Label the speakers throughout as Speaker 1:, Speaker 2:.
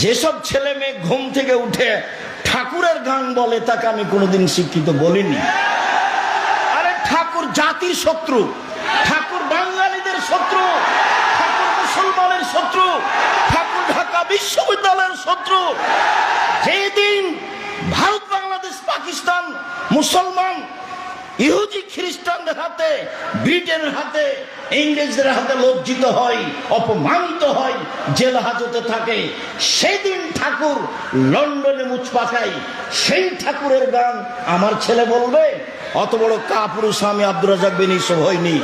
Speaker 1: যেসব ছেলে মেয়ে ঘুম থেকে উঠে ঠাকুরের গান বলে তাকে আমি কোনোদিন শিক্ষিত বলিনি। আরে ঠাকুর জাতির শত্রু, ঠাকুর বাঙালিদের শত্রু, ঠাকুর মুসলমানের শত্রু, ঠাকুর ঢাকা বিশ্ববিদ্যালয়ের শত্রু। যেদিন ভারত, বাংলাদেশ, পাকিস্তান মুসলমান ইহুদি খ্রিস্টানদের হাতে, ব্রিটেনের হাতে, ইংরেজদের হাতে লজ্জিত হয়, অপমানিত হয়, জেল হাজতে থাকে, সেদিন ঠাকুর লন্ডনে মুচ পাকাই। সেই ঠাকুরের গান আমার ছেলে বলবে? অত বড় কাপুরুষ আমি আব্দুর রাজ্জাক বিন ইউসুফ হইনি।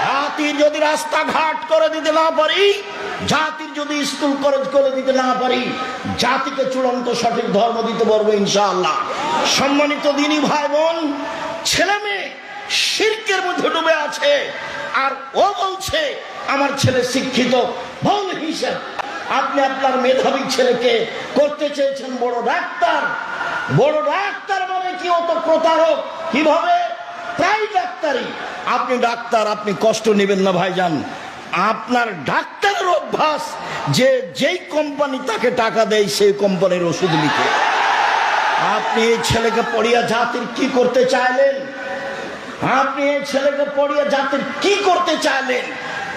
Speaker 1: জাতির যদি রাস্তাঘাট করে দিতে না পারি, জাতির যদি স্কুল কলেজ করে দিতে না পারি, জাতিকে চূড়ান্ত সঠিক ধর্ম দিতে পারবো ইনশাআল্লাহ। সম্মানিত দিনী ভাই বোন, ছেলে মেয়ে শিরকের মধ্যে ডুবে আছে, আর ও বলছে আমার ছেলে শিক্ষিত। ভুল হিসাব। আপনি আপনার মেধাবী ছেলেকে করতে চেয়েছেন বড় ডাক্তার। বড় ডাক্তার মানে কি? অত প্রতারক। কিভাবে? প্রায় ডাক্তারি। আপনি ডাক্তার, আপনি কষ্ট নেবেন না ভাইজান। আপনার ডাক্তারের অভ্যাস যে যেই কোম্পানি তাকে টাকা দেয় সেই কোম্পানির ওষুধ লিখে। আপনি এই ছেলেকে পড়িয়া জাতির কি করতে চাইলেন? আপনি এই ছেলেকে পড়িয়া জাতির কি করতে চাইলেন?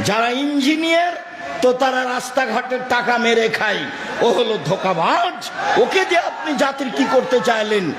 Speaker 1: যারা ইঞ্জিনিয়ার তো তারা রাস্তাঘাটের টাকা মেরে খায়, ও হলো ধোঁকাবাজ। ওকে যে আপনি জাতির কি করতে চাইলেন?